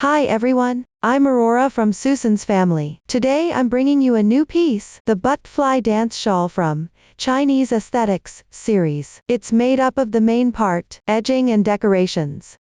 Hi everyone, I'm Aurora from Susan's family. Today I'm bringing you a new piece, the Buttetfly dance shawl from Chinese Aesthetics series. It's made up of the main part, edging and decorations.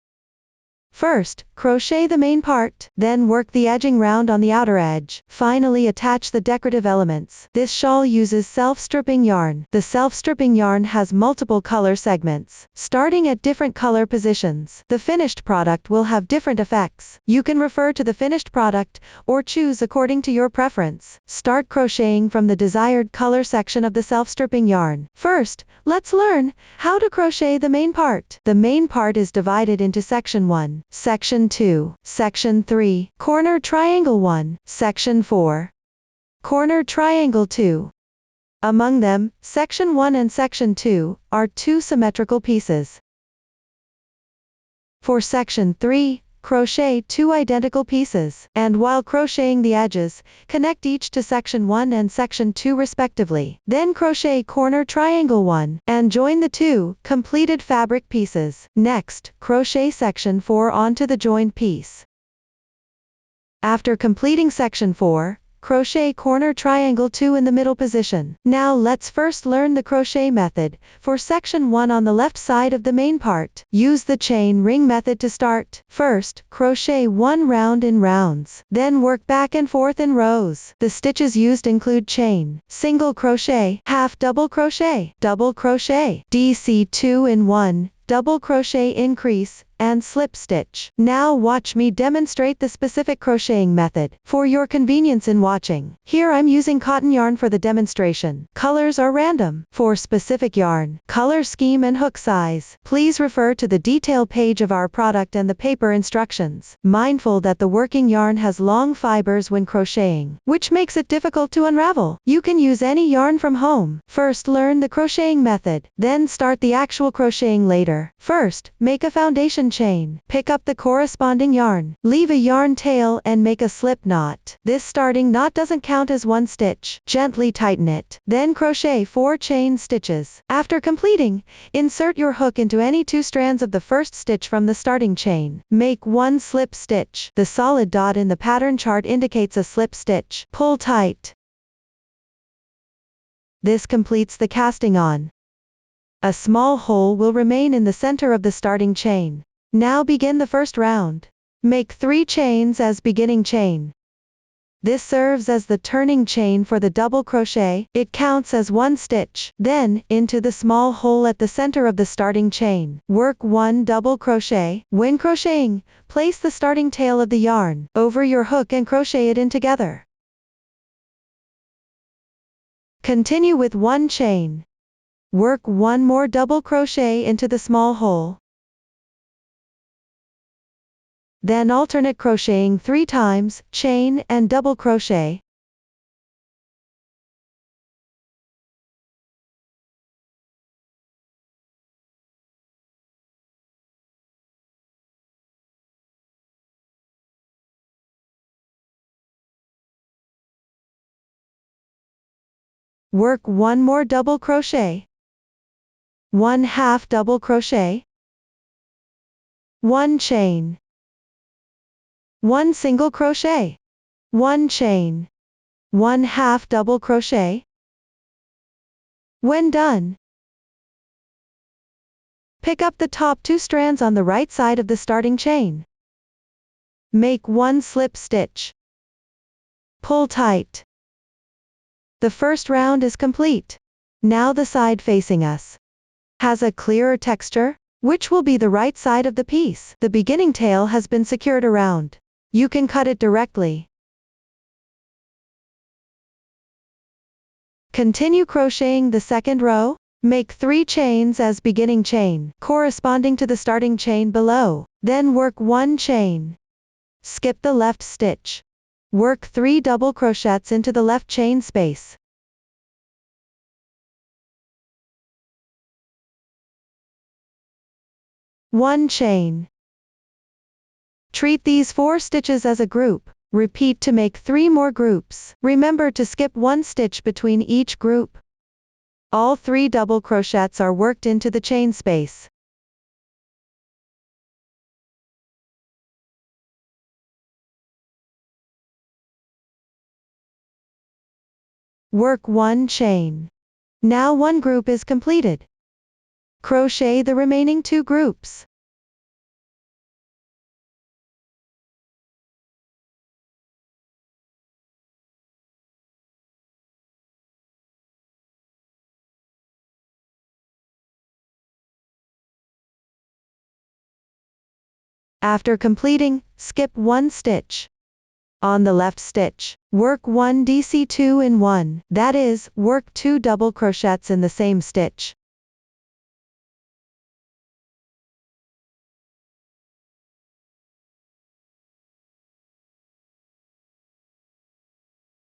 First, crochet the main part, then work the edging round on the outer edge. Finally attach the decorative elements. This shawl uses self-stripping yarn. The self-stripping yarn has multiple color segments, starting at different color positions. The finished product will have different effects. You can refer to the finished product, or choose according to your preference. Start crocheting from the desired color section of the self-stripping yarn. First, let's learn how to crochet the main part. The main part is divided into Section 1. Section 2, Section 3, Corner Triangle 1, Section 4, Corner Triangle 2. Among them, Section 1 and Section 2 are two symmetrical pieces. For Section 3, crochet two identical pieces, and while crocheting the edges, connect each to Section 1 and Section 2 respectively. Then crochet Corner Triangle 1, and join the two completed fabric pieces. Next, crochet Section 4 onto the joined piece. After completing Section 4, crochet Corner Triangle 2 in the middle position. Now let's first learn the crochet method. For Section 1 on the left side of the main part, use the chain ring method to start. First, crochet one round in rounds, then work back and forth in rows. The stitches used include chain, single crochet, half double crochet, DC 2 in 1, double crochet increase, and slip stitch. Now watch me demonstrate the specific crocheting method. For your convenience in watching, here I'm using cotton yarn for the demonstration. Colors are random. For specific yarn, color scheme and hook size, please refer to the detail page of our product and the paper instructions. Mindful that the working yarn has long fibers when crocheting, which makes it difficult to unravel. You can use any yarn from home. First learn the crocheting method, then start the actual crocheting later. First, make a foundation chain. Pick up the corresponding yarn. Leave a yarn tail and make a slip knot. This starting knot doesn't count as one stitch. Gently tighten it. Then crochet 4 chain stitches. After completing, insert your hook into any 2 strands of the first stitch from the starting chain. Make 1 slip stitch. The solid dot in the pattern chart indicates a slip stitch. Pull tight. This completes the casting on. A small hole will remain in the center of the starting chain. Now begin the first round. Make 3 chains as beginning chain. This serves as the turning chain for the double crochet. It counts as 1 stitch. Then, into the small hole at the center of the starting chain, work 1 double crochet. When crocheting, place the starting tail of the yarn over your hook and crochet it in together. Continue with 1 chain. Work 1 more double crochet into the small hole. Then alternate crocheting 3 times, chain and double crochet. Work 1 more double crochet. 1 half double crochet. 1 chain. 1 single crochet. 1 chain. 1 half double crochet. When done, pick up the top 2 strands on the right side of the starting chain. Make 1 slip stitch. Pull tight. The first round is complete. Now the side facing us has a clearer texture, which will be the right side of the piece. The beginning tail has been secured around. You can cut it directly. Continue crocheting the second row. Make 3 chains as beginning chain, corresponding to the starting chain below. Then work 1 chain. Skip the left stitch. Work 3 double crochets into the left chain space. One chain. Treat these 4 stitches as a group. Repeat to make 3 more groups. Remember to skip 1 stitch between each group. All 3 double crochets are worked into the chain space. Work 1 chain. Now one group is completed. Crochet the remaining 2 groups. After completing, skip 1 stitch. On the left stitch, work 1 DC2 in 1, that is, work 2 double crochets in the same stitch.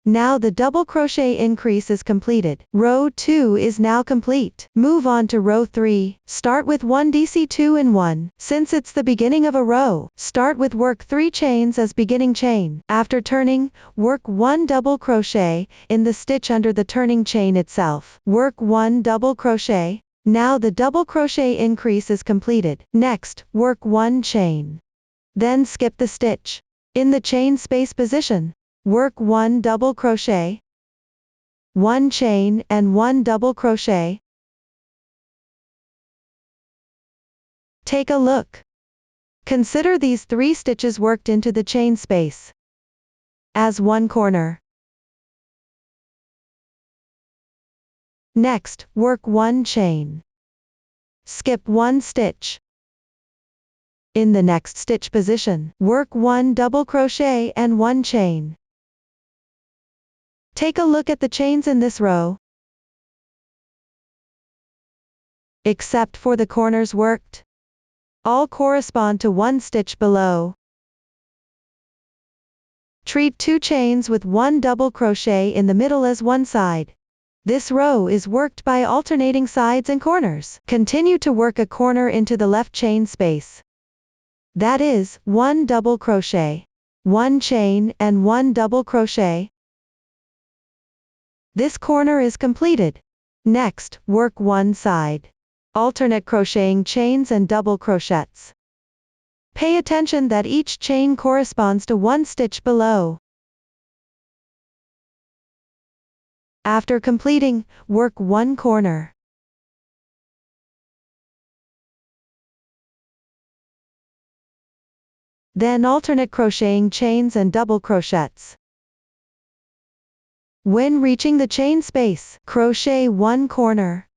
Now the double crochet increase is completed. Row 2 is now complete. Move on to row 3. Start with 1 DC2 in 1. Since it's the beginning of a row, start with work 3 chains as beginning chain. After turning, work 1 double crochet in the stitch under the turning chain itself. Work 1 double crochet. Now the double crochet increase is completed. Next, work 1 chain. Then skip the stitch. In the chain space position, work 1 double crochet, 1 chain and 1 double crochet. Take a look. Consider these 3 stitches worked into the chain space as one corner. Next, work 1 chain. Skip 1 stitch. In the next stitch position, work 1 double crochet and 1 chain. Take a look at the chains in this row. Except for the corners worked, all correspond to 1 stitch below. Treat 2 chains with 1 double crochet in the middle as one side. This row is worked by alternating sides and corners. Continue to work a corner into the left chain space. That is, 1 double crochet, 1 chain and 1 double crochet. This corner is completed. Next, work one side. Alternate crocheting chains and double crochets. Pay attention that each chain corresponds to 1 stitch below. After completing, work 1 corner. Then alternate crocheting chains and double crochets. When reaching the chain space, crochet 1 corner.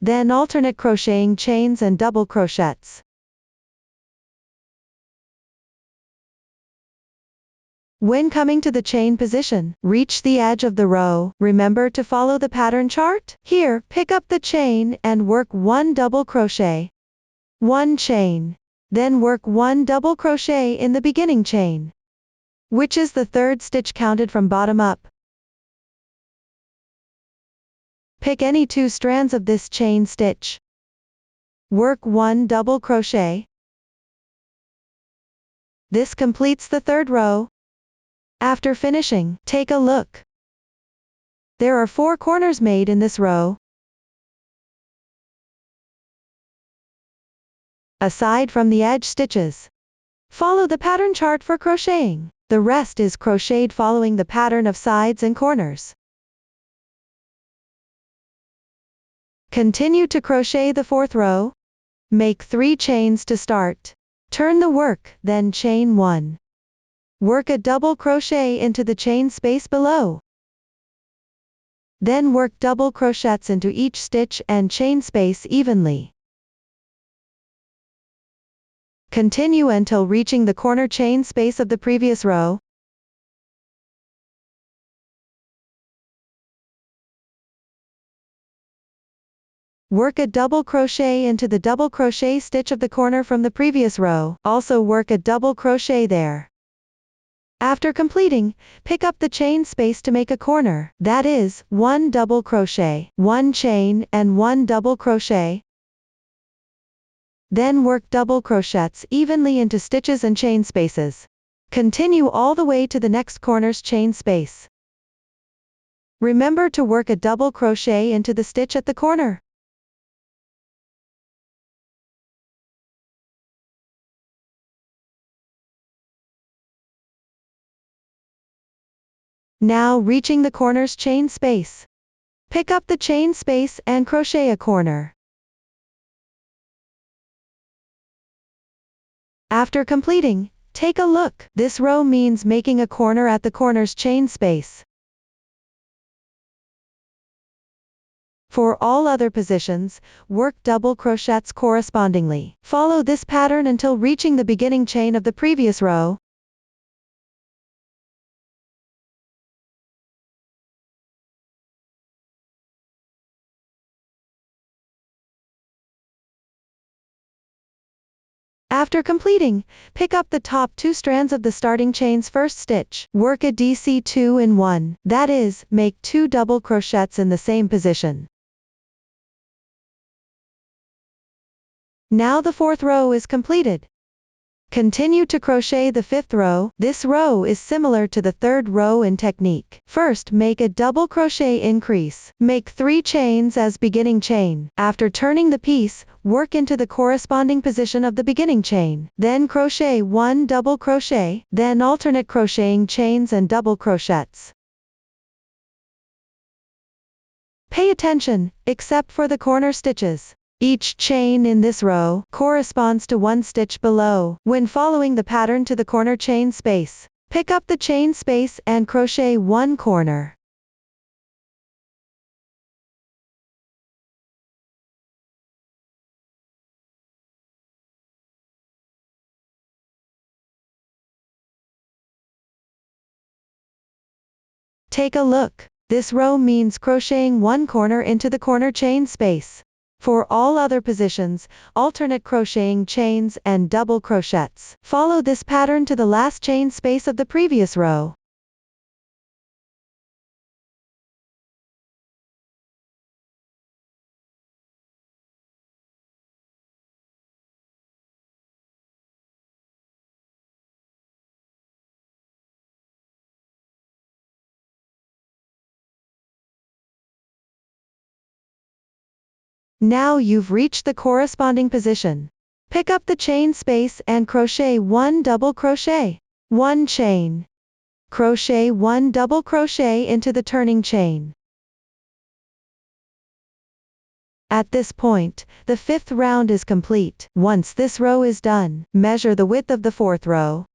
Then alternate crocheting chains and double crochets. When coming to the chain position, reach the edge of the row. Remember to follow the pattern chart. Here, pick up the chain and work 1 double crochet, 1 chain. Then work 1 double crochet in the beginning chain, which is the 3rd stitch counted from bottom up. Pick any 2 strands of this chain stitch. Work 1 double crochet. This completes the 3rd row. After finishing, take a look. There are 4 corners made in this row. Aside from the edge stitches, follow the pattern chart for crocheting. The rest is crocheted following the pattern of sides and corners. Continue to crochet the 4th row. Make 3 chains to start. Turn the work, then chain 1. Work a double crochet into the chain space below. Then work double crochets into each stitch and chain space evenly. Continue until reaching the corner chain space of the previous row. Work a double crochet into the double crochet stitch of the corner from the previous row. Also work a double crochet there. After completing, pick up the chain space to make a corner. That is, 1 double crochet, 1 chain and 1 double crochet. Then work double crochets evenly into stitches and chain spaces. Continue all the way to the next corner's chain space. Remember to work a double crochet into the stitch at the corner. Now reaching the corner's chain space. Pick up the chain space and crochet a corner. After completing, take a look. This row means making a corner at the corner's chain space. For all other positions, work double crochets correspondingly. Follow this pattern until reaching the beginning chain of the previous row. After completing, pick up the top 2 strands of the starting chain's first stitch. Work a DC 2 in 1, that is, make 2 double crochets in the same position. Now the 4th row is completed. Continue to crochet the 5th row. This row is similar to the 3rd row in technique. First, make a double crochet increase. Make 3 chains as beginning chain. After turning the piece, work into the corresponding position of the beginning chain. Then crochet 1 double crochet, then alternate crocheting chains and double crochets. Pay attention, except for the corner stitches. Each chain in this row corresponds to 1 stitch below. When following the pattern to the corner chain space, pick up the chain space and crochet 1 corner. Take a look. This row means crocheting 1 corner into the corner chain space. For all other positions, alternate crocheting chains and double crochets. Follow this pattern to the last chain space of the previous row. Now you've reached the corresponding position. Pick up the chain space and crochet 1 double crochet, 1 chain. Crochet 1 double crochet into the turning chain. At this point, the 5th round is complete. Once this row is done, measure the width of the 4th row.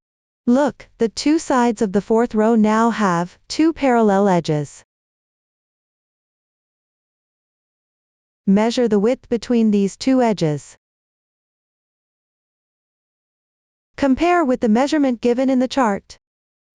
Look, the 2 sides of the 4th row now have 2 parallel edges. Measure the width between these 2 edges. Compare with the measurement given in the chart.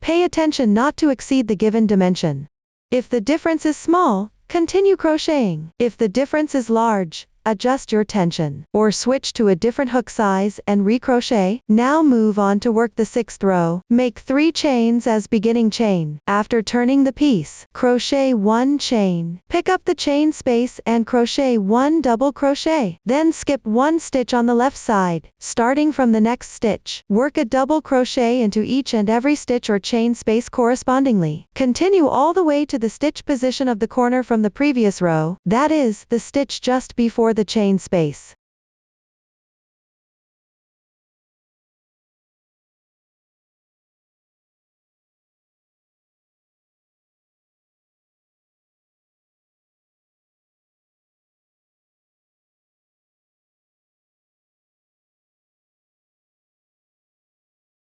Pay attention not to exceed the given dimension. If the difference is small, continue crocheting. If the difference is large, adjust your tension, or switch to a different hook size and recrochet. Now move on to work the 6th row. Make 3 chains as beginning chain. After turning the piece, crochet 1 chain. Pick up the chain space and crochet 1 double crochet. Then skip 1 stitch on the left side. Starting from the next stitch, work a double crochet into each and every stitch or chain space correspondingly. Continue all the way to the stitch position of the corner from the previous row, that is, the stitch just before the chain space.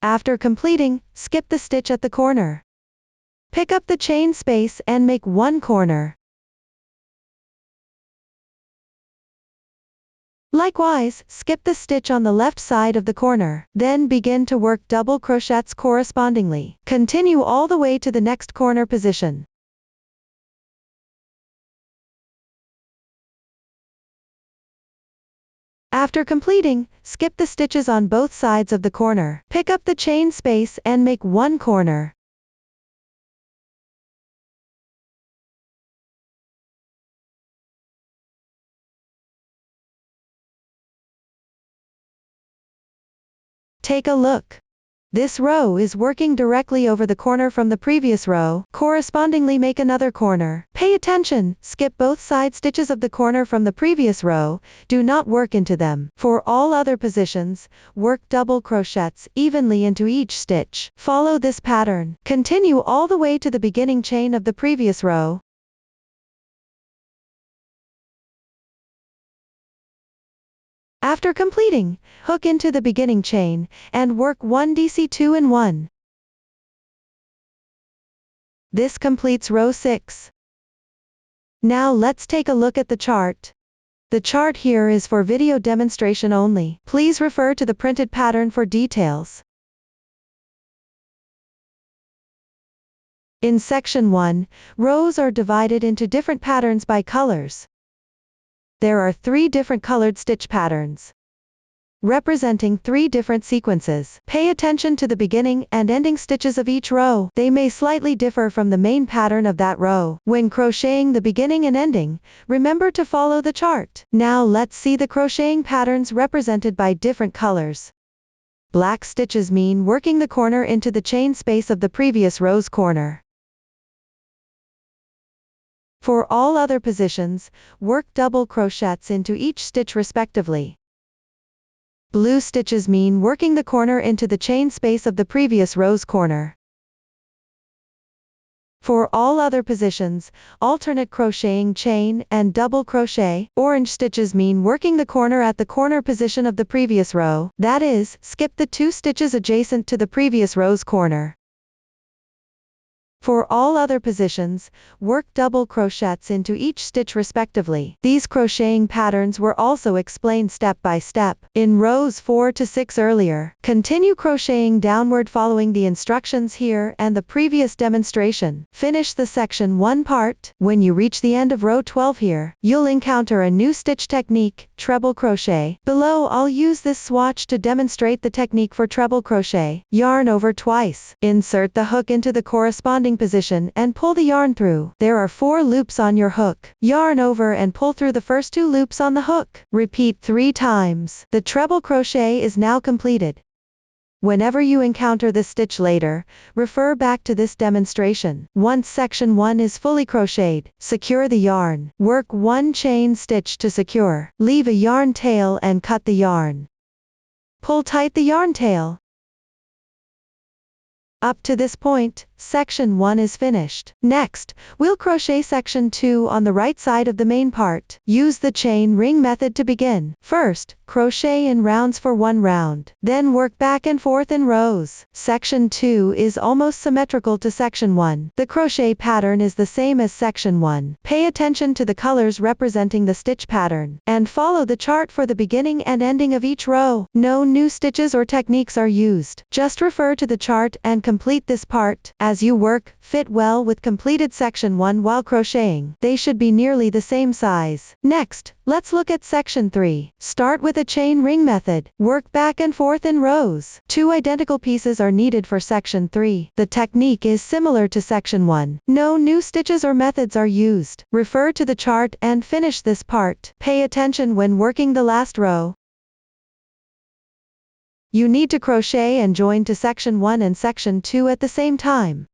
After completing, skip the stitch at the corner. Pick up the chain space and make 1 corner. Likewise, skip the stitch on the left side of the corner. Then begin to work double crochets correspondingly. Continue all the way to the next corner position. After completing, skip the stitches on both sides of the corner. Pick up the chain space and make 1 corner. Take a look. This row is working directly over the corner from the previous row, correspondingly make another corner. Pay attention, skip both side stitches of the corner from the previous row, do not work into them. For all other positions, work double crochets evenly into each stitch. Follow this pattern. Continue all the way to the beginning chain of the previous row. After completing, hook into the beginning chain, and work 1 DC2 in 1. This completes row 6. Now let's take a look at the chart. The chart here is for video demonstration only. Please refer to the printed pattern for details. In section 1, rows are divided into different patterns by colors. There are 3 different colored stitch patterns, representing 3 different sequences. Pay attention to the beginning and ending stitches of each row. They may slightly differ from the main pattern of that row. When crocheting the beginning and ending, remember to follow the chart. Now let's see the crocheting patterns represented by different colors. Black stitches mean working the corner into the chain space of the previous row's corner. For all other positions, work double crochets into each stitch respectively. Blue stitches mean working the corner into the chain space of the previous row's corner. For all other positions, alternate crocheting chain and double crochet. Orange stitches mean working the corner at the corner position of the previous row, that is, skip the 2 stitches adjacent to the previous row's corner. For all other positions, work double crochets into each stitch respectively. These crocheting patterns were also explained step by step in rows 4 to 6 earlier. Continue crocheting downward following the instructions here and the previous demonstration. Finish the section 1 part. When you reach the end of row 12 here, you'll encounter a new stitch technique, treble crochet. Below I'll use this swatch to demonstrate the technique for treble crochet. Yarn over twice. Insert the hook into the corresponding position and pull the yarn through. There are 4 loops on your hook. Yarn over and pull through the first 2 loops on the hook. Repeat 3 times. The treble crochet is now completed. Whenever you encounter this stitch later, refer back to this demonstration. Once section 1 is fully crocheted, secure the yarn. Work 1 chain stitch to secure. Leave a yarn tail and cut the yarn. Pull tight the yarn tail. Up to this point, section 1 is finished. Next, we'll crochet section 2 on the right side of the main part. Use the chain ring method to begin. First, crochet in rounds for 1 round. Then work back and forth in rows. Section 2 is almost symmetrical to section 1. The crochet pattern is the same as section 1. Pay attention to the colors representing the stitch pattern, and follow the chart for the beginning and ending of each row. No new stitches or techniques are used. Just refer to the chart and complete this part. As you work, fit well with completed section 1 while crocheting. They should be nearly the same size. Next, let's look at section 3. Start with a chain ring method. Work back and forth in rows. 2 identical pieces are needed for section 3. The technique is similar to section 1. No new stitches or methods are used. Refer to the chart and finish this part. Pay attention when working the last row. You need to crochet and join to section 1 and section 2 at the same time.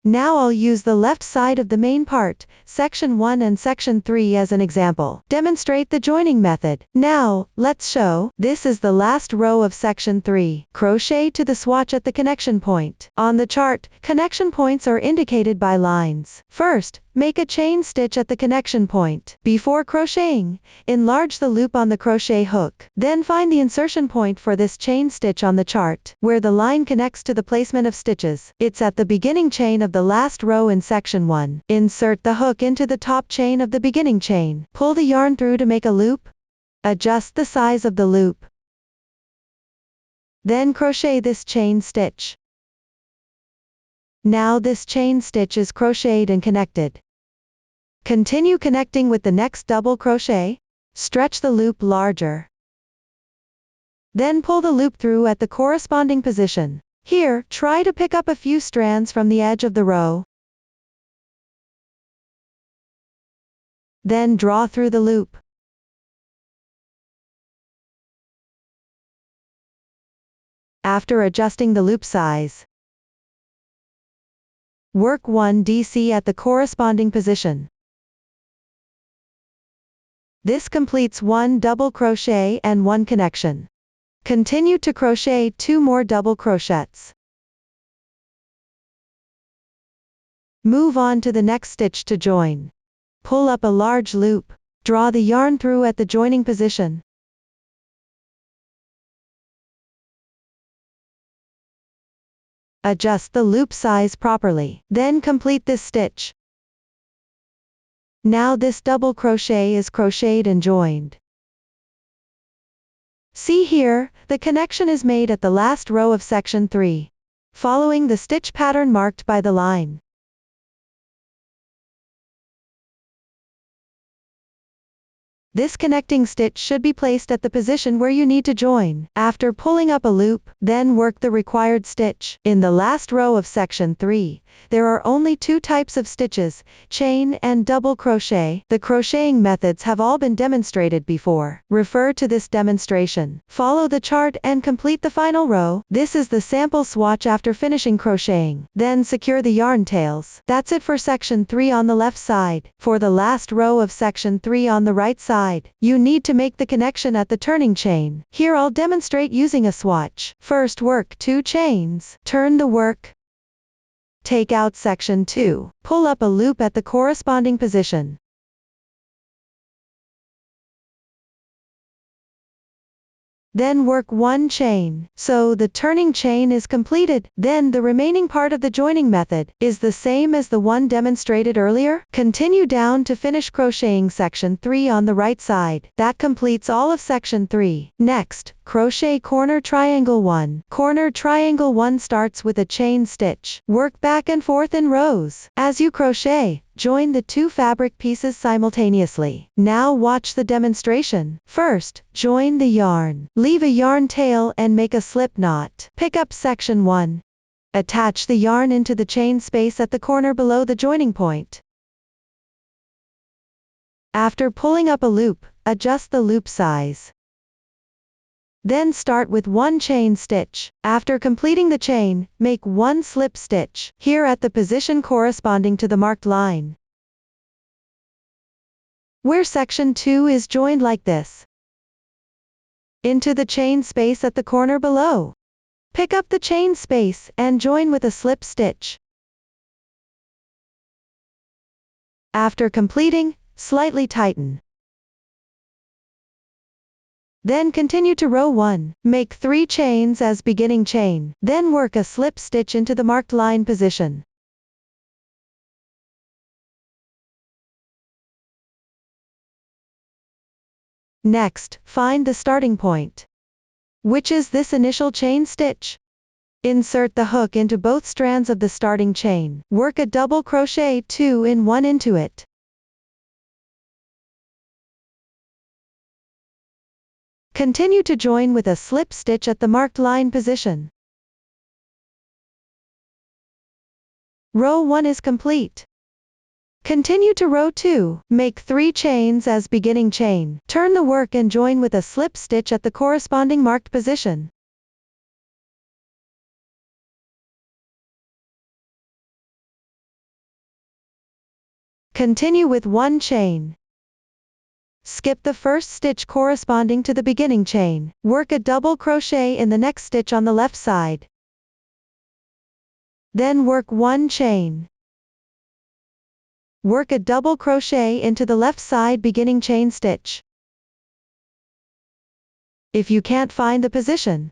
Now I'll use the left side of the main part, section 1 and section 3 as an example. Demonstrate the joining method. Now, let's show. This is the last row of section 3. Crochet to the swatch at the connection point. On the chart, connection points are indicated by lines. First, make a chain stitch at the connection point. Before crocheting, enlarge the loop on the crochet hook. Then find the insertion point for this chain stitch on the chart, where the line connects to the placement of stitches. It's at the beginning chain of the last row in section 1. Insert the hook into the top chain of the beginning chain. Pull the yarn through to make a loop. Adjust the size of the loop. Then crochet this chain stitch. Now this chain stitch is crocheted and connected. Continue connecting with the next double crochet. Stretch the loop larger. Then pull the loop through at the corresponding position. Here, try to pick up a few strands from the edge of the row. Then draw through the loop. After adjusting the loop size, work 1 DC at the corresponding position. This completes 1 double crochet and 1 connection. Continue to crochet 2 more double crochets. Move on to the next stitch to join. Pull up a large loop. Draw the yarn through at the joining position. Adjust the loop size properly. Then complete this stitch. Now this double crochet is crocheted and joined. See here, the connection is made at the last row of section 3, following the stitch pattern marked by the line. This connecting stitch should be placed at the position where you need to join. After pulling up a loop, then work the required stitch. In the last row of section 3, there are only 2 types of stitches, chain and double crochet. The crocheting methods have all been demonstrated before. Refer to this demonstration. Follow the chart and complete the final row. This is the sample swatch after finishing crocheting. Then secure the yarn tails. That's it for section 3 on the left side. For the last row of section 3 on the right side, you need to make the connection at the turning chain. Here I'll demonstrate using a swatch. First work 2 chains. Turn the work. Take out section 2. Pull up a loop at the corresponding position. Then work 1 chain. So the turning chain is completed. Then the remaining part of the joining method is the same as the one demonstrated earlier. Continue down to finish crocheting section 3 on the right side. That completes all of section 3. Next, crochet corner triangle 1. Corner triangle 1 starts with a chain stitch. Work back and forth in rows. As you crochet, join the 2 fabric pieces simultaneously. Now watch the demonstration. First, join the yarn. Leave a yarn tail and make a slip knot. Pick up section 1. Attach the yarn into the chain space at the corner below the joining point. After pulling up a loop, adjust the loop size. Then start with 1 chain stitch. After completing the chain, make 1 slip stitch, here at the position corresponding to the marked line, where section 2 is joined like this, into the chain space at the corner below. Pick up the chain space and join with a slip stitch. After completing, slightly tighten. Then continue to row 1. Make 3 chains as beginning chain. Then work a slip stitch into the marked line position. Next, find the starting point, which is this initial chain stitch. Insert the hook into both strands of the starting chain. Work a double crochet 2 in 1 into it. Continue to join with a slip stitch at the marked line position. Row 1 is complete. Continue to row 2. Make 3 chains as beginning chain. Turn the work and join with a slip stitch at the corresponding marked position. Continue with 1 chain. Skip the first stitch corresponding to the beginning chain. Work a double crochet in the next stitch on the left side. Then work 1 chain. Work a double crochet into the left side beginning chain stitch. If you can't find the position,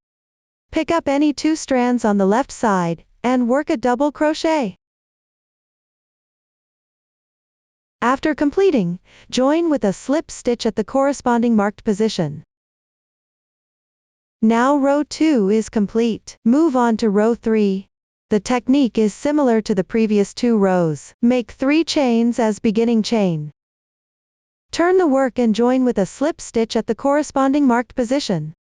pick up any 2 strands on the left side, and work a double crochet. After completing, join with a slip stitch at the corresponding marked position. Now row 2 is complete. Move on to row 3. The technique is similar to the previous 2 rows. Make 3 chains as beginning chain. Turn the work and join with a slip stitch at the corresponding marked position.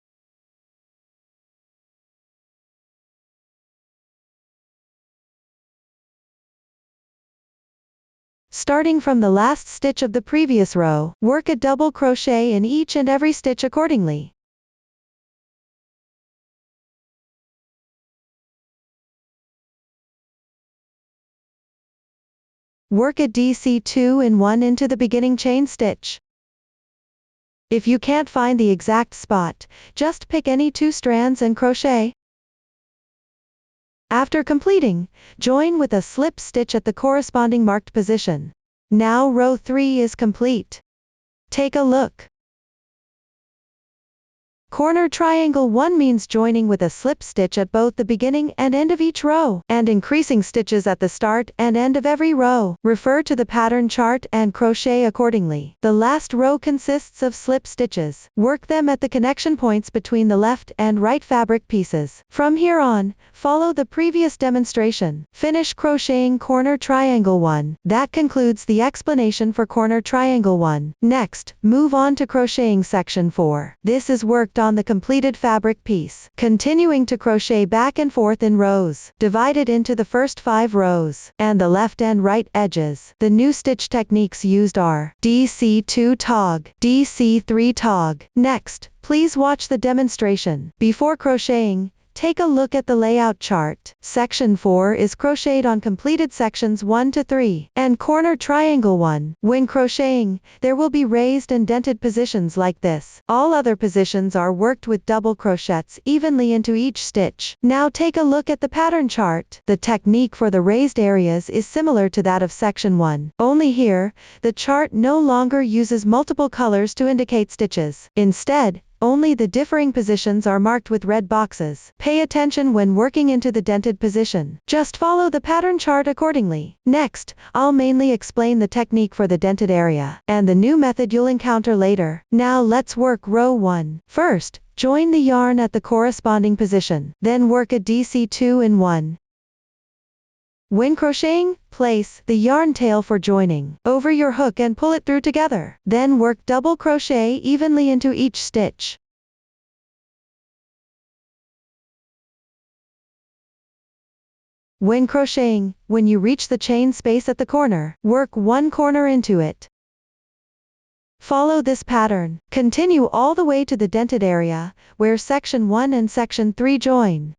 Starting from the last stitch of the previous row, work a double crochet in each and every stitch accordingly. work a DC 2 in 1 into the beginning chain stitch. If you can't find the exact spot, just pick any 2 strands and crochet. After completing, join with a slip stitch at the corresponding marked position. Now row 3 is complete. Take a look. Corner triangle 1 means joining with a slip stitch at both the beginning and end of each row, and increasing stitches at the start and end of every row. Refer to the pattern chart and crochet accordingly. The last row consists of slip stitches. Work them at the connection points between the left and right fabric pieces. From here on, follow the previous demonstration. Finish crocheting corner triangle 1. That concludes the explanation for corner triangle 1. Next, move on to crocheting section 4. This is worked on the completed fabric piece. Continuing to crochet back and forth in rows, divided into the first 5 rows, and the left and right edges. The new stitch techniques used are DC2 tog, DC3 tog. Next, please watch the demonstration. Before crocheting, take a look at the layout chart. Section 4 is crocheted on completed sections 1 to 3, and corner triangle 1. When crocheting, there will be raised and dented positions like this. All other positions are worked with double crochets evenly into each stitch. Now take a look at the pattern chart. The technique for the raised areas is similar to that of section 1. Only here, the chart no longer uses multiple colors to indicate stitches. Instead, only the differing positions are marked with red boxes. Pay attention when working into the dented position. Just follow the pattern chart accordingly. Next, I'll mainly explain the technique for the dented area, and the new method you'll encounter later. Now let's work row 1. First, join the yarn at the corresponding position. Then work a DC2 in 1. When crocheting, place the yarn tail for joining over your hook and pull it through together. Then work double crochet evenly into each stitch. When crocheting, when you reach the chain space at the corner, work one corner into it. Follow this pattern. Continue all the way to the dented area, where section 1 and section 3 join.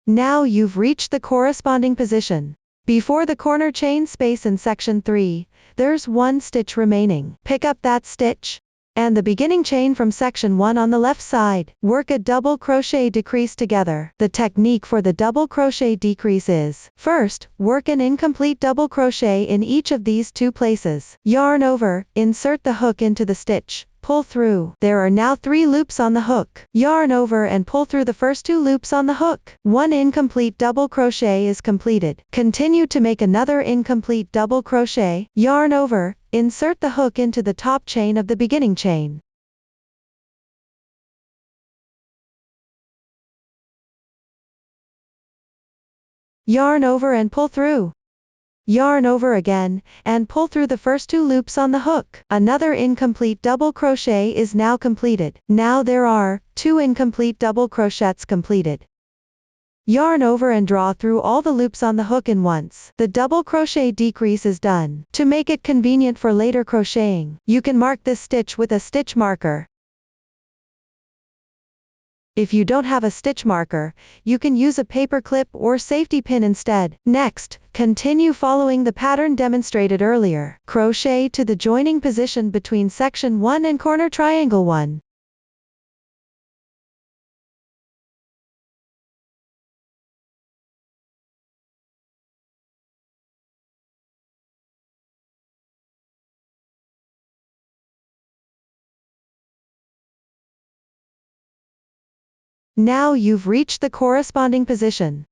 Now you've reached the corresponding position. Before the corner chain space in section 3, there's one stitch remaining. Pick up that stitch and the beginning chain from section 1 on the left side. Work a double crochet decrease together. The technique for the double crochet decrease is, first, work an incomplete double crochet in each of these 2 places. Yarn over, insert the hook into the stitch, pull through. There are now 3 loops on the hook. Yarn over and pull through the first 2 loops on the hook. One incomplete double crochet is completed. Continue to make another incomplete double crochet. Yarn over, insert the hook into the top chain of the beginning chain. Yarn over and pull through. Yarn over again, and pull through the first 2 loops on the hook. Another incomplete double crochet is now completed. Now there are 2 incomplete double crochets completed. Yarn over and draw through all the loops on the hook in once. The double crochet decrease is done. To make it convenient for later crocheting, you can mark this stitch with a stitch marker. If you don't have a stitch marker, you can use a paper clip or safety pin instead. Next, continue following the pattern demonstrated earlier. Crochet to the joining position between section 1 and corner triangle 1. Now you've reached the corresponding position.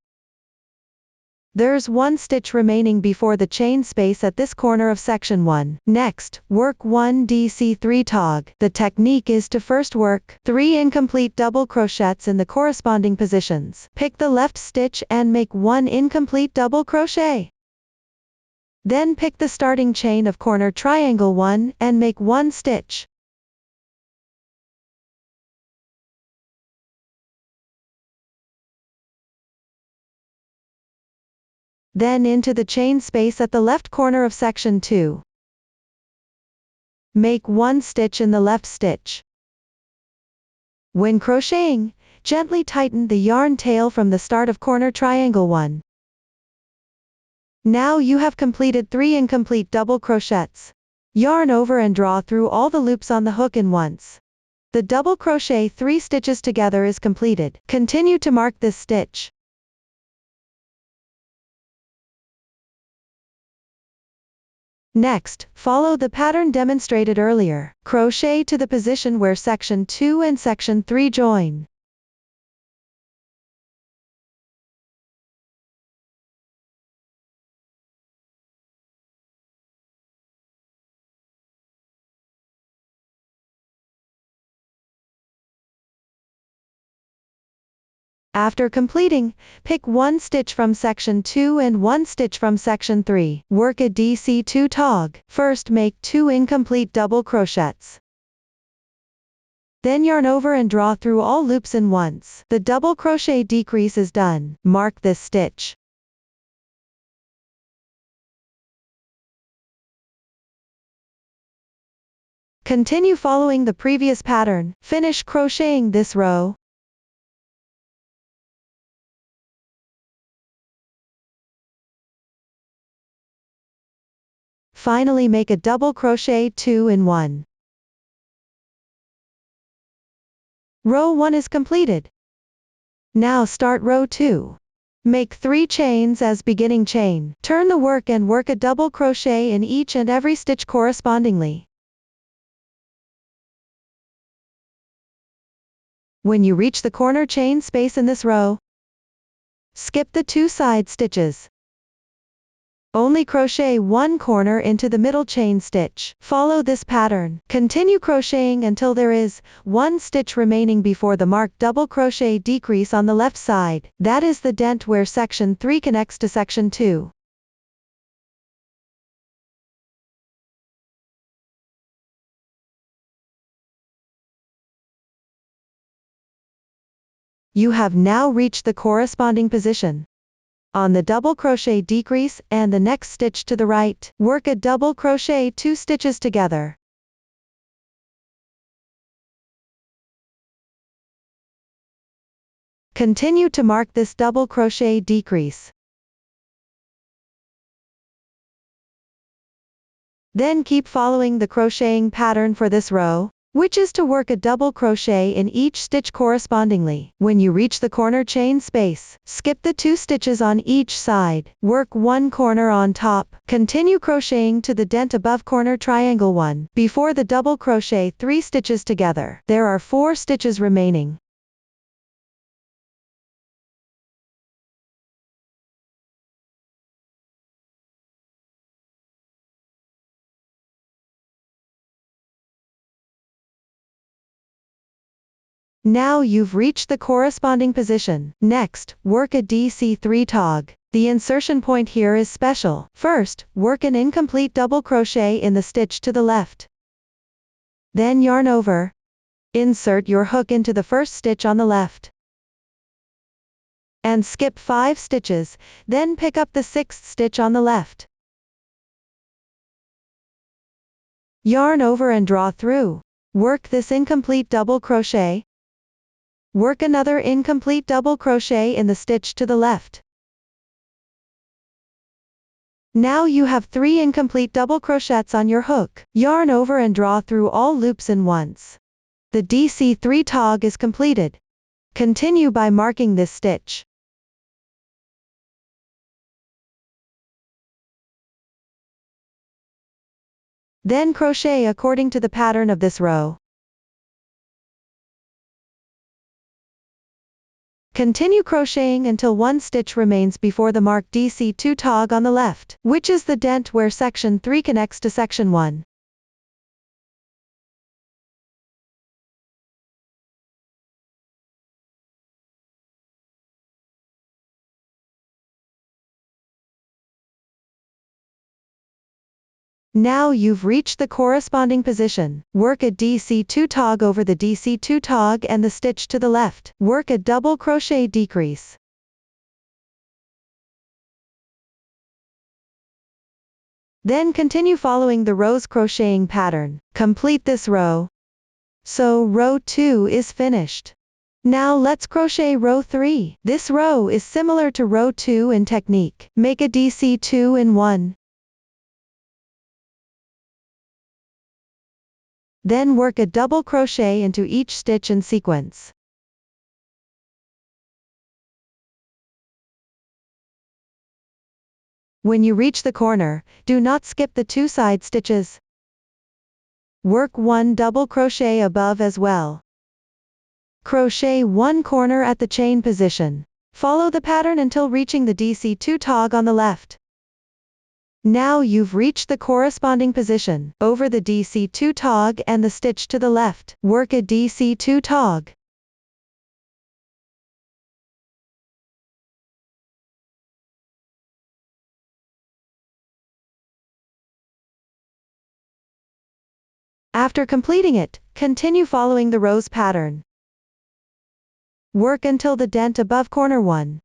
There's one stitch remaining before the chain space at this corner of section 1. Next, work 1 DC3 tog. The technique is to first work 3 incomplete double crochets in the corresponding positions. Pick the left stitch and make 1 incomplete double crochet. Then pick the starting chain of corner triangle 1 and make 1 stitch. Then into the chain space at the left corner of section 2. Make 1 stitch in the left stitch. When crocheting, gently tighten the yarn tail from the start of corner triangle 1. Now you have completed 3 incomplete double crochets. Yarn over and draw through all the loops on the hook in once. The double crochet 3 stitches together is completed. Continue to mark this stitch. Next, follow the pattern demonstrated earlier. Crochet to the position where section 2 and section 3 join. After completing, pick 1 stitch from section 2 and 1 stitch from section 3. Work a DC2 tog. First make 2 incomplete double crochets. Then yarn over and draw through all loops in once. The double crochet decrease is done. Mark this stitch. Continue following the previous pattern. Finish crocheting this row. Finally make a double crochet 2 in 1. Row 1 is completed. Now start row 2. Make 3 chains as beginning chain. Turn the work and work a double crochet in each and every stitch correspondingly. When you reach the corner chain space in this row, skip the 2 side stitches. Only crochet 1 corner into the middle chain stitch. Follow this pattern. Continue crocheting until there is 1 stitch remaining before the marked double crochet decrease on the left side. That is the dent where section 3 connects to section 2. You have now reached the corresponding position. On the double crochet decrease and the next stitch to the right, work a double crochet 2 stitches together. Continue to mark this double crochet decrease. Then keep following the crocheting pattern for this row, which is to work a double crochet in each stitch correspondingly. When you reach the corner chain space, skip the 2 stitches on each side, work 1 corner on top, continue crocheting to the dent above corner triangle 1. Before the double crochet 3 stitches together, there are 4 stitches remaining. Now you've reached the corresponding position. Next, work a DC3 tog. The insertion point here is special. First, work an incomplete double crochet in the stitch to the left. Then yarn over. Insert your hook into the first stitch on the left. And skip 5 stitches, then pick up the 6th stitch on the left. Yarn over and draw through. Work this incomplete double crochet. Work another incomplete double crochet in the stitch to the left. Now you have 3 incomplete double crochets on your hook. Yarn over and draw through all loops in once. The DC3 tog is completed. Continue by marking this stitch. Then crochet according to the pattern of this row. Continue crocheting until 1 stitch remains before the marked DC2 tog on the left, which is the dent where section 3 connects to section 1. Now you've reached the corresponding position. Work a DC2 tog over the DC2 tog and the stitch to the left. Work a double crochet decrease. Then continue following the rose crocheting pattern. Complete this row. So row 2 is finished. Now let's crochet row 3. This row is similar to row 2 in technique. Make a DC 2 in 1. Then work a double crochet into each stitch in sequence. When you reach the corner, do not skip the 2 side stitches. Work 1 double crochet above as well. Crochet 1 corner at the chain position. Follow the pattern until reaching the DC2 tog on the left. Now you've reached the corresponding position. Over the DC2 tog and the stitch to the left, work a DC2 tog. After completing it, continue following the rose pattern. Work until the dent above corner 1.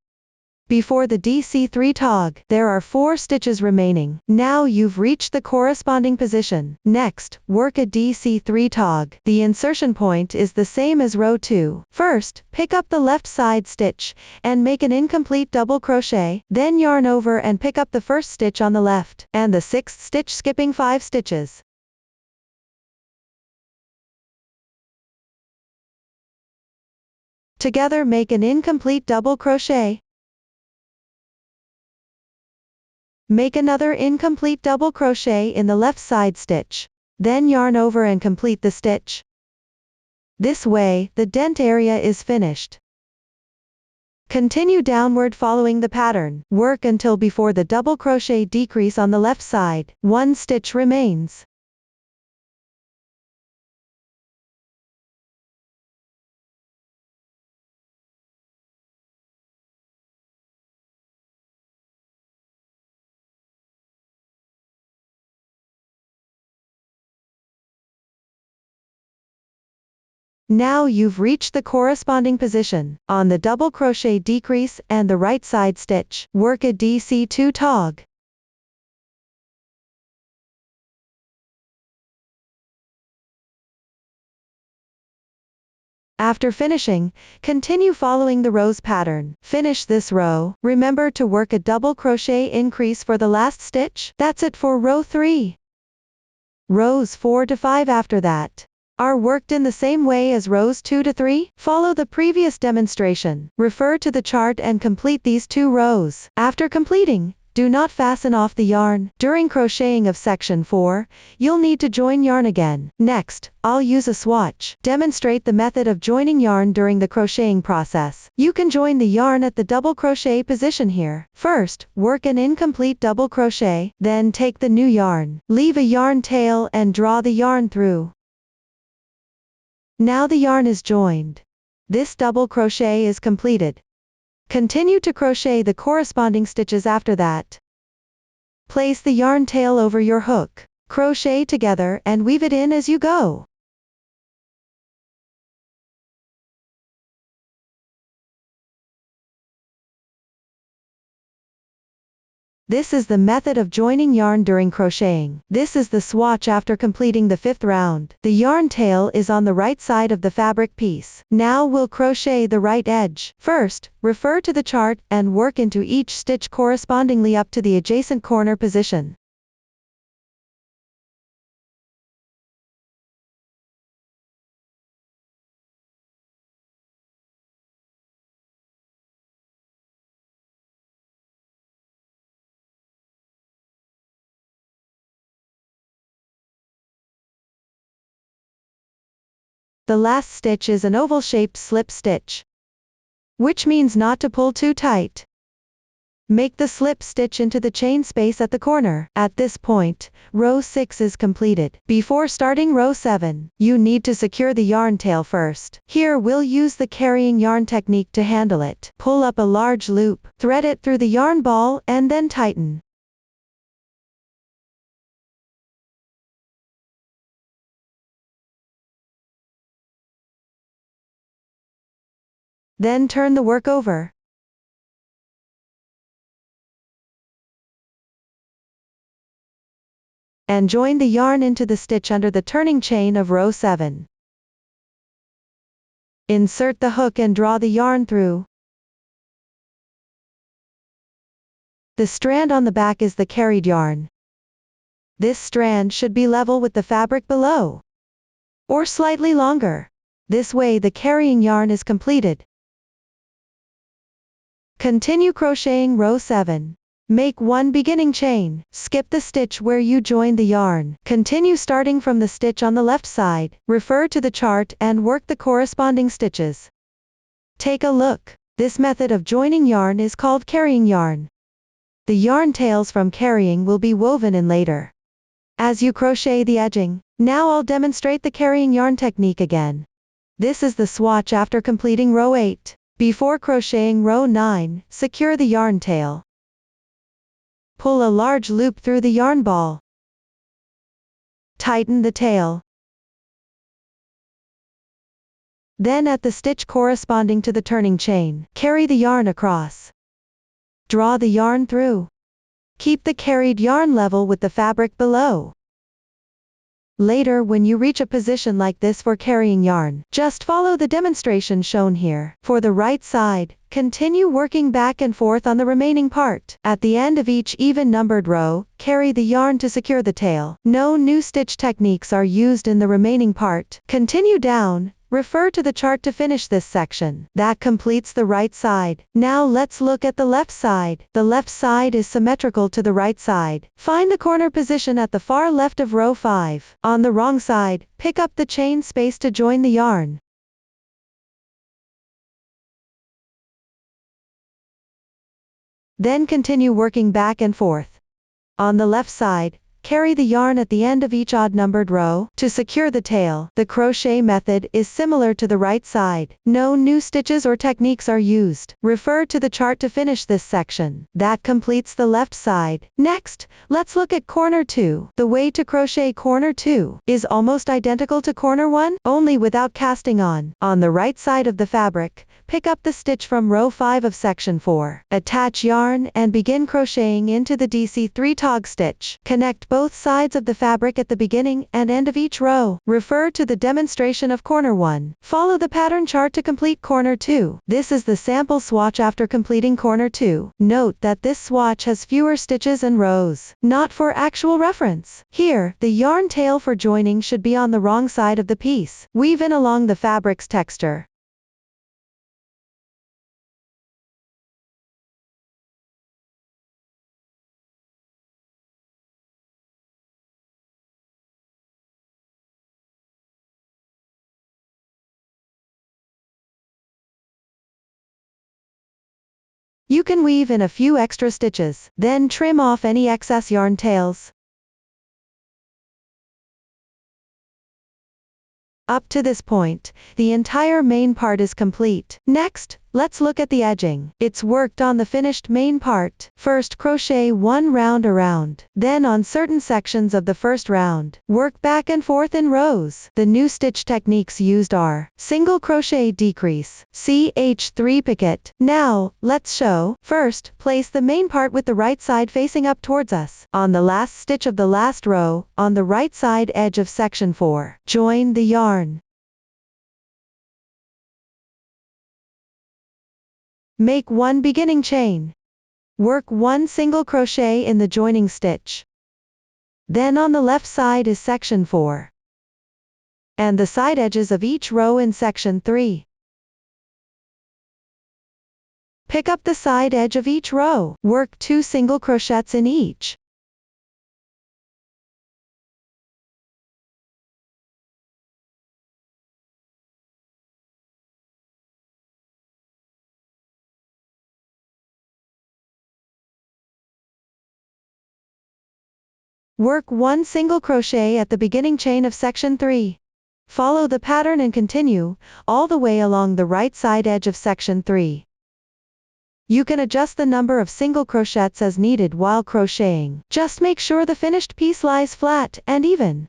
Before the DC3 tog, there are 4 stitches remaining. Now you've reached the corresponding position. Next, work a DC3 tog. The insertion point is the same as row 2. First, pick up the left side stitch, and make an incomplete double crochet, then yarn over and pick up the first stitch on the left, and the 6th stitch skipping 5 stitches. Together make an incomplete double crochet. Make another incomplete double crochet in the left side stitch. Then yarn over and complete the stitch. This way, the dent area is finished. Continue downward following the pattern. Work until before the double crochet decrease on the left side, 1 stitch remains. Now you've reached the corresponding position. On the double crochet decrease and the right side stitch, work a DC2 tog. After finishing, continue following the rose pattern. Finish this row. Remember to work a double crochet increase for the last stitch. That's it for row 3. Rows 4 to 5 after that are worked in the same way as rows 2 to 3. Follow the previous demonstration. Refer to the chart and complete these 2 rows. After completing, do not fasten off the yarn. During crocheting of section 4, you'll need to join yarn again. Next, I'll use a swatch. Demonstrate the method of joining yarn during the crocheting process. You can join the yarn at the double crochet position here. First, work an incomplete double crochet, then take the new yarn. Leave a yarn tail and draw the yarn through. Now the yarn is joined. This double crochet is completed. Continue to crochet the corresponding stitches after that. Place the yarn tail over your hook. Crochet together and weave it in as you go. This is the method of joining yarn during crocheting. This is the swatch after completing the 5th round. The yarn tail is on the right side of the fabric piece. Now we'll crochet the right edge. First, refer to the chart and work into each stitch correspondingly up to the adjacent corner position. The last stitch is an oval-shaped slip stitch, which means not to pull too tight. Make the slip stitch into the chain space at the corner. At this point, row 6 is completed. Before starting row 7, you need to secure the yarn tail first. Here we'll use the carrying yarn technique to handle it. Pull up a large loop, thread it through the yarn ball, and then tighten. Then turn the work over. and join the yarn into the stitch under the turning chain of row 7. Insert the hook and draw the yarn through. The strand on the back is the carried yarn. This strand should be level with the fabric below, or slightly longer. This way the carrying yarn is completed. Continue crocheting row 7. Make 1 beginning chain, skip the stitch where you joined the yarn. Continue starting from the stitch on the left side, refer to the chart and work the corresponding stitches. Take a look. This method of joining yarn is called carrying yarn. The yarn tails from carrying will be woven in later. As you crochet the edging, now I'll demonstrate the carrying yarn technique again. This is the swatch after completing row 8. Before crocheting row 9, secure the yarn tail. Pull a large loop through the yarn ball. Tighten the tail. Then at the stitch corresponding to the turning chain, carry the yarn across. Draw the yarn through. Keep the carried yarn level with the fabric below. Later when you reach a position like this for carrying yarn, just follow the demonstration shown here. For the right side, continue working back and forth on the remaining part. At the end of each even numbered row, carry the yarn to secure the tail. No new stitch techniques are used in the remaining part. Continue down. Refer to the chart to finish this section. That completes the right side. Now let's look at the left side. The left side is symmetrical to the right side. Find the corner position at the far left of row 5. On the wrong side, pick up the chain space to join the yarn. Then continue working back and forth. On the left side, carry the yarn at the end of each odd-numbered row. To secure the tail, the crochet method is similar to the right side. No new stitches or techniques are used. Refer to the chart to finish this section. That completes the left side. Next, let's look at corner 2. The way to crochet corner 2 is almost identical to corner 1, only without casting on. On the right side of the fabric, pick up the stitch from row 5 of section 4. Attach yarn and begin crocheting into the DC3 tog stitch. Connect both sides of the fabric at the beginning and end of each row. Refer to the demonstration of corner 1. Follow the pattern chart to complete corner 2. This is the sample swatch after completing corner 2. Note that this swatch has fewer stitches and rows. Not for actual reference. Here, the yarn tail for joining should be on the wrong side of the piece. Weave in along the fabric's texture. You can weave in a few extra stitches, then trim off any excess yarn tails. Up to this point, the entire main part is complete. Next, let's look at the edging. It's worked on the finished main part. First crochet 1 round around. Then on certain sections of the first round, work back and forth in rows. The new stitch techniques used are single crochet decrease, CH3 picket. Now, let's show. First, place the main part with the right side facing up towards us. On the last stitch of the last row, on the right side edge of section 4, join the yarn. Make 1 beginning chain. Work 1 single crochet in the joining stitch. Then on the left side is section 4. And the side edges of each row in section 3. Pick up the side edge of each row. Work 2 single crochets in each. Work 1 single crochet at the beginning chain of section 3. Follow the pattern and continue, all the way along the right side edge of section 3. You can adjust the number of single crochets as needed while crocheting. Just make sure the finished piece lies flat and even.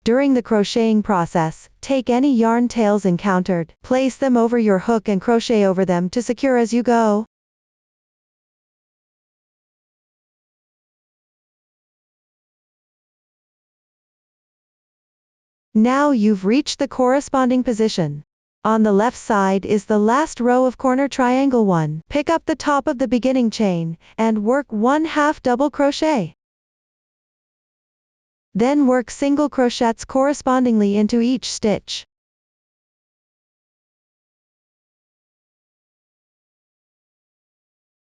During the crocheting process, take any yarn tails encountered, place them over your hook and crochet over them to secure as you go. Now you've reached the corresponding position. On the left side is the last row of corner triangle 1. Pick up the top of the beginning chain, and work 1/2 double crochet. Then work single crochets correspondingly into each stitch.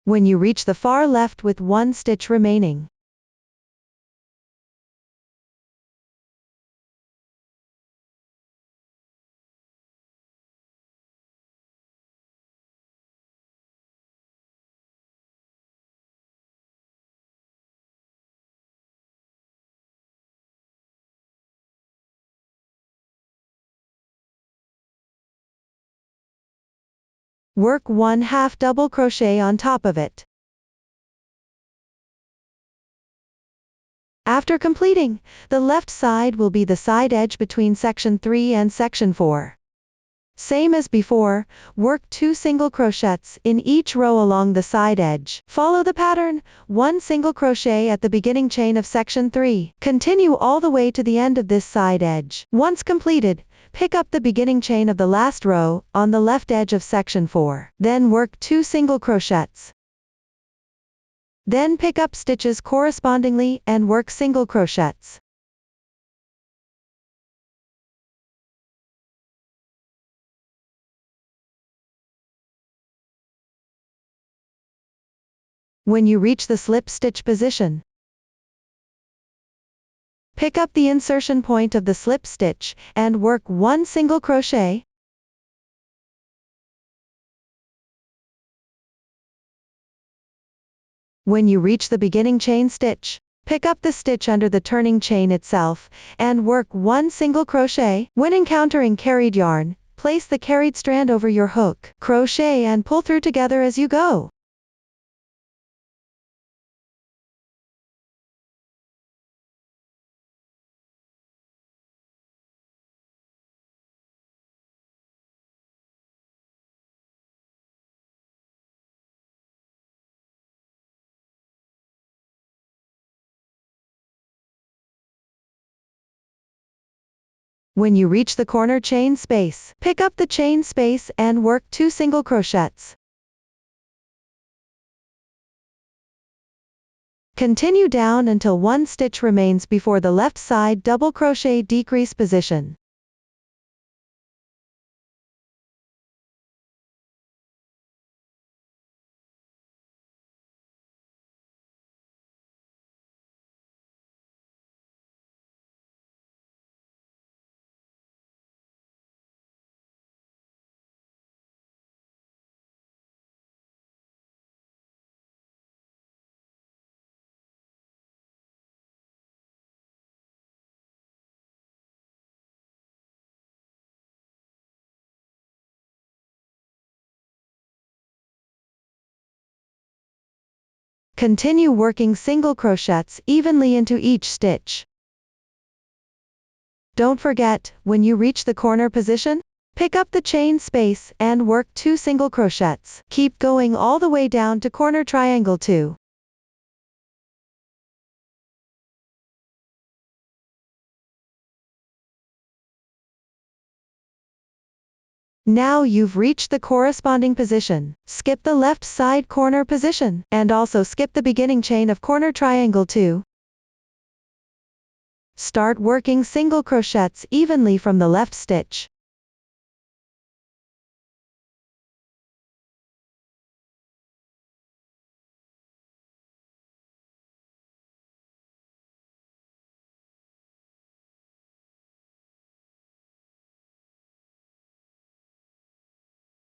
When you reach the far left with 1 stitch remaining, work 1/2 double crochet on top of it. After completing, the left side will be the side edge between section 3 and section 4. Same as before, work 2 single crochets in each row along the side edge. Follow the pattern, 1 single crochet at the beginning chain of section 3. Continue all the way to the end of this side edge. Once completed, pick up the beginning chain of the last row, on the left edge of section 4. Then work 2 single crochets. Then pick up stitches correspondingly and work single crochets. When you reach the slip stitch position, pick up the insertion point of the slip stitch, and work 1 single crochet. When you reach the beginning chain stitch, pick up the stitch under the turning chain itself, and work 1 single crochet. When encountering carried yarn, place the carried strand over your hook, crochet and pull through together as you go. When you reach the corner chain space, pick up the chain space and work 2 single crochets. Continue down until 1 stitch remains before the left side double crochet decrease position. Continue working single crochets evenly into each stitch. Don't forget, when you reach the corner position, pick up the chain space and work 2 single crochets. Keep going all the way down to corner triangle 2. Now you've reached the corresponding position. Skip the left side corner position, and also skip the beginning chain of corner triangle 2. Start working single crochets evenly from the left stitch.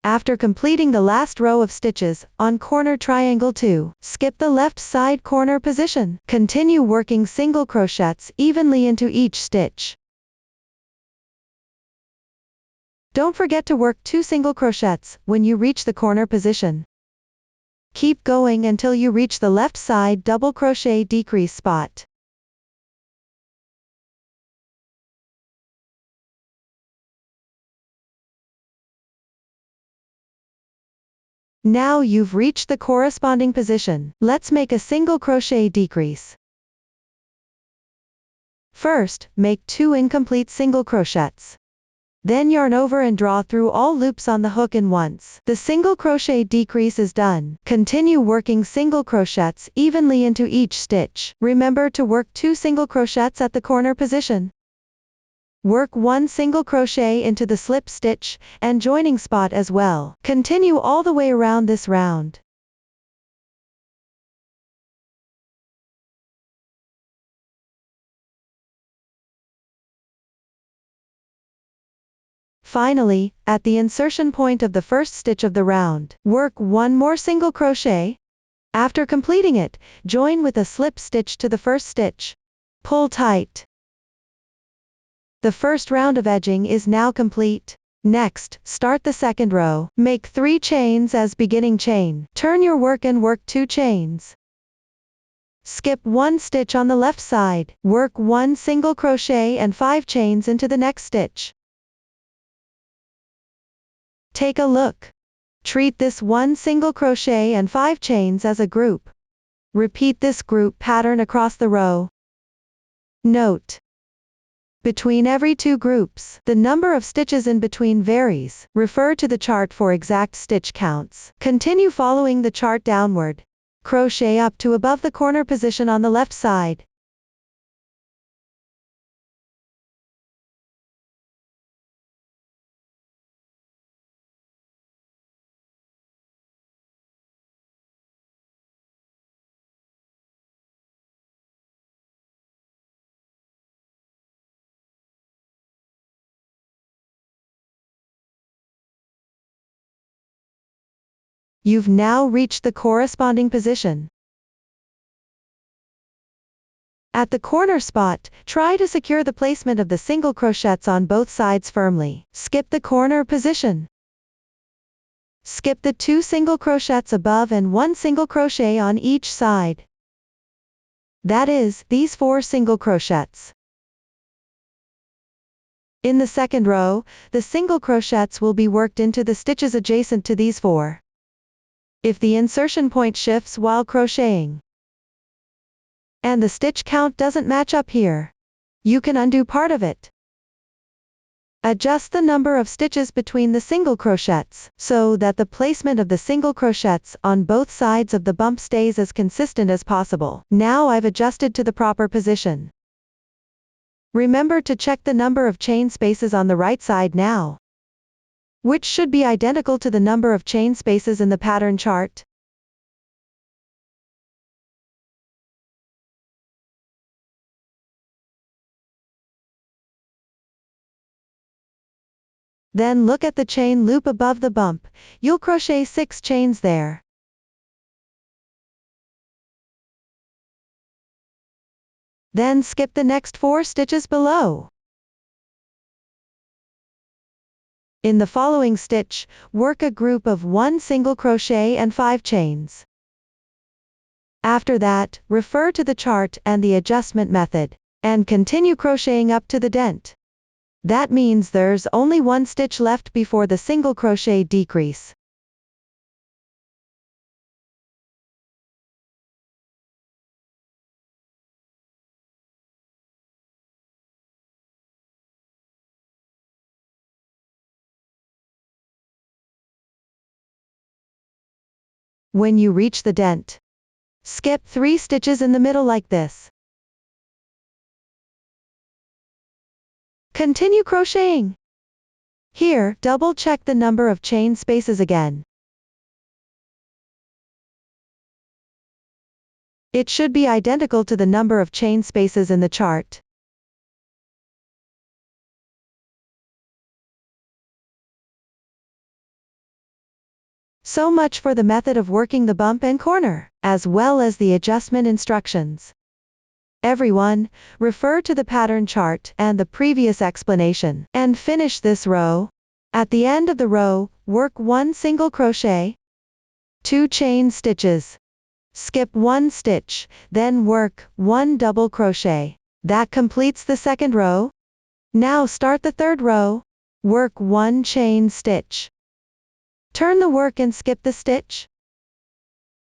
After completing the last row of stitches on corner triangle 2, skip the left side corner position. Continue working single crochets evenly into each stitch. Don't forget to work 2 single crochets when you reach the corner position. Keep going until you reach the left side double crochet decrease spot. Now you've reached the corresponding position. Let's make a single crochet decrease. First, make 2 incomplete single crochets. Then yarn over and draw through all loops on the hook in once. The single crochet decrease is done. Continue working single crochets evenly into each stitch. Remember to work 2 single crochets at the corner position. Work 1 single crochet into the slip stitch and joining spot as well. Continue all the way around this round. Finally, at the insertion point of the first stitch of the round, work 1 more single crochet. After completing it, join with a slip stitch to the first stitch. Pull tight. The first round of edging is now complete. Next, start the second row. Make 3 chains as beginning chain. Turn your work and work 2 chains. Skip 1 stitch on the left side. Work 1 single crochet and 5 chains into the next stitch. Take a look. Treat this 1 single crochet and 5 chains as a group. Repeat this group pattern across the row. Note: between every 2 groups, the number of stitches in between varies. Refer to the chart for exact stitch counts. Continue following the chart downward. Crochet up to above the corner position on the left side. You've now reached the corresponding position. At the corner spot, try to secure the placement of the single crochets on both sides firmly. Skip the corner position. Skip the 2 single crochets above and 1 single crochet on each side. That is, these 4 single crochets. In the second row, the single crochets will be worked into the stitches adjacent to these 4. If the insertion point shifts while crocheting, and the stitch count doesn't match up here, you can undo part of it. Adjust the number of stitches between the single crochets, so that the placement of the single crochets on both sides of the bump stays as consistent as possible. Now I've adjusted to the proper position. Remember to check the number of chain spaces on the right side now, which should be identical to the number of chain spaces in the pattern chart. Then look at the chain loop above the bump. You'll crochet 6 chains there. Then skip the next 4 stitches below. In the following stitch, work a group of 1 single crochet and 5 chains. After that, refer to the chart and the adjustment method, and continue crocheting up to the dent. That means there's only 1 stitch left before the single crochet decrease. When you reach the dent, skip 3 stitches in the middle like this. Continue crocheting. Here, double check the number of chain spaces again. It should be identical to the number of chain spaces in the chart. So much for the method of working the bump and corner, as well as the adjustment instructions. Everyone, refer to the pattern chart and the previous explanation, and finish this row. At the end of the row, work 1 single crochet, 2 chain stitches, skip 1 stitch, then work 1 double crochet. That completes the second row. Now start the third row. Work 1 chain stitch. Turn the work and skip the stitch.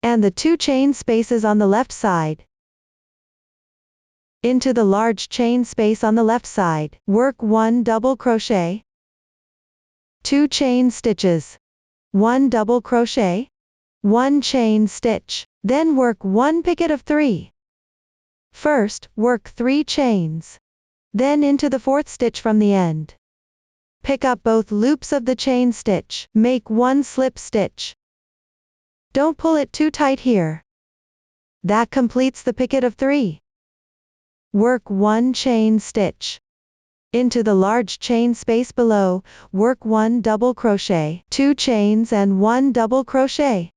And the 2 chain spaces on the left side. Into the large chain space on the left side, work 1 double crochet, 2 chain stitches, 1 double crochet, 1 chain stitch, then work 1 picket of 3. First, work 3 chains. Then into the 4th stitch from the end. Pick up both loops of the chain stitch, make 1 slip stitch. Don't pull it too tight here. That completes the picket of 3. Work 1 chain stitch. Into the large chain space below, work 1 double crochet, 2 chains and 1 double crochet.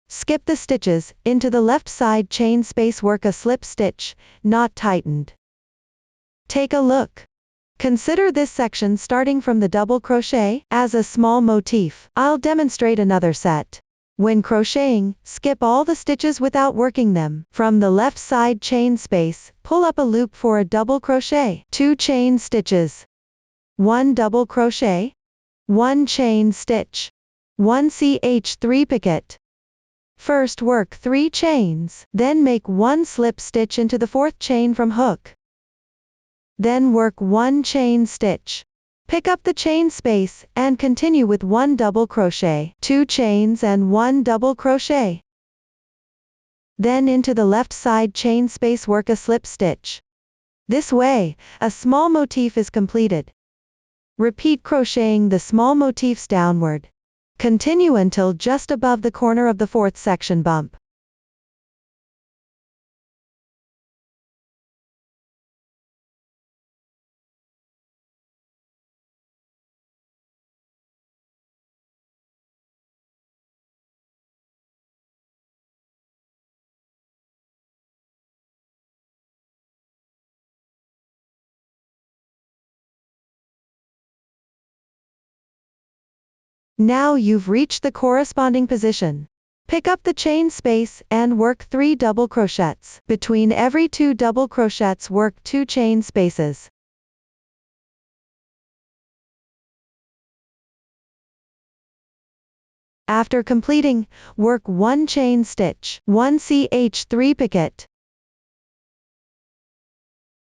Skip the stitches, into the left side chain space work a slip stitch, not tightened. Take a look. Consider this section starting from the double crochet as a small motif. I'll demonstrate another set. When crocheting, skip all the stitches without working them. From the left side chain space, pull up a loop for a double crochet, 2 chain stitches, 1 double crochet, 1 chain stitch, 1 ch3 picket. First work 3 chains, then make 1 slip stitch into the 4th chain from hook. Then work 1 chain stitch. Pick up the chain space, and continue with 1 double crochet, 2 chains and 1 double crochet. Then into the left side chain space work a slip stitch. This way, a small motif is completed. Repeat crocheting the small motifs downward. Continue until just above the corner of the 4th section bump. Now you've reached the corresponding position. Pick up the chain space and work 3 double crochets. Between every 2 double crochets work 2 chain spaces. After completing, work 1 chain stitch, 1 ch3 picket,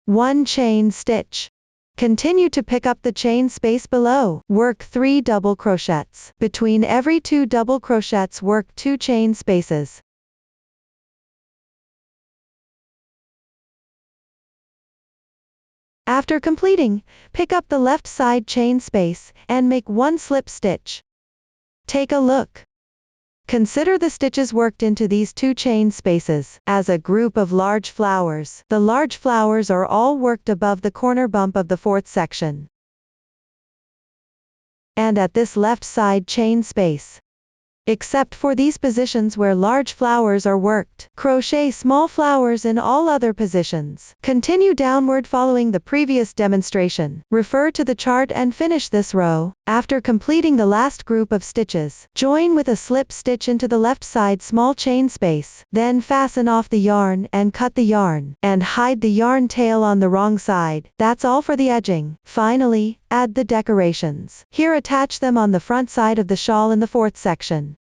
1 chain stitch. Continue to pick up the chain space below. Work 3 double crochets. Between every 2 double crochets work 2 chain spaces. After completing, pick up the left side chain space, and make 1 slip stitch. Take a look. Consider the stitches worked into these 2 chain spaces as a group of large flowers. The large flowers are all worked above the corner bump of the 4th section. And at this left side chain space. Except for these positions where large flowers are worked, crochet small flowers in all other positions. Continue downward following the previous demonstration. Refer to the chart and finish this row. After completing the last group of stitches, join with a slip stitch into the left side small chain space. Then fasten off the yarn and cut the yarn, and hide the yarn tail on the wrong side. That's all for the edging. Finally, add the decorations. Here attach them on the front side of the shawl in the 4th section,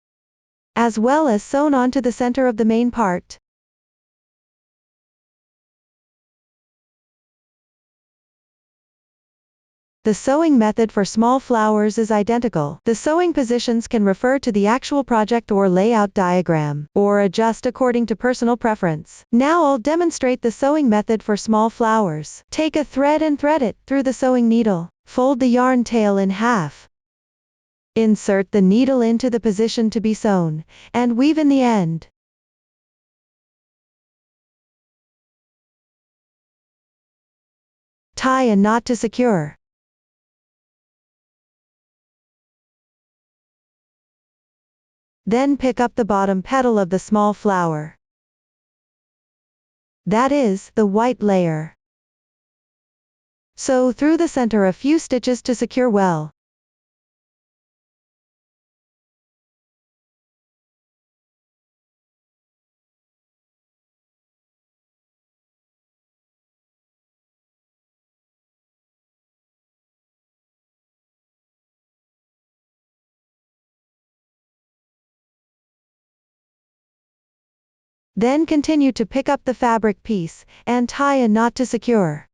as well as sewn onto the center of the main part. The sewing method for small flowers is identical. The sewing positions can refer to the actual project or layout diagram, or adjust according to personal preference. Now I'll demonstrate the sewing method for small flowers. Take a thread and thread it through the sewing needle. Fold the yarn tail in half. Insert the needle into the position to be sewn, and weave in the end. Tie a knot to secure. Then pick up the bottom petal of the small flower. That is, the white layer. Sew through the center a few stitches to secure well. Then continue to pick up the fabric piece, and tie a knot to secure.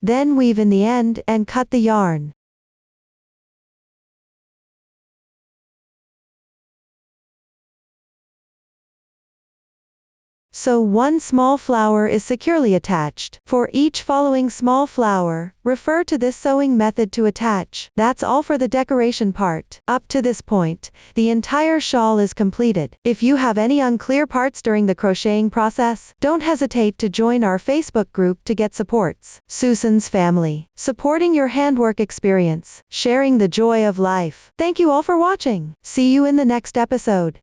Then weave in the end and cut the yarn. So one small flower is securely attached. For each following small flower, refer to this sewing method to attach. That's all for the decoration part. Up to this point, the entire shawl is completed. If you have any unclear parts during the crocheting process, don't hesitate to join our Facebook group to get supports. Susan's Family. Supporting your handwork experience, sharing the joy of life. Thank you all for watching. See you in the next episode.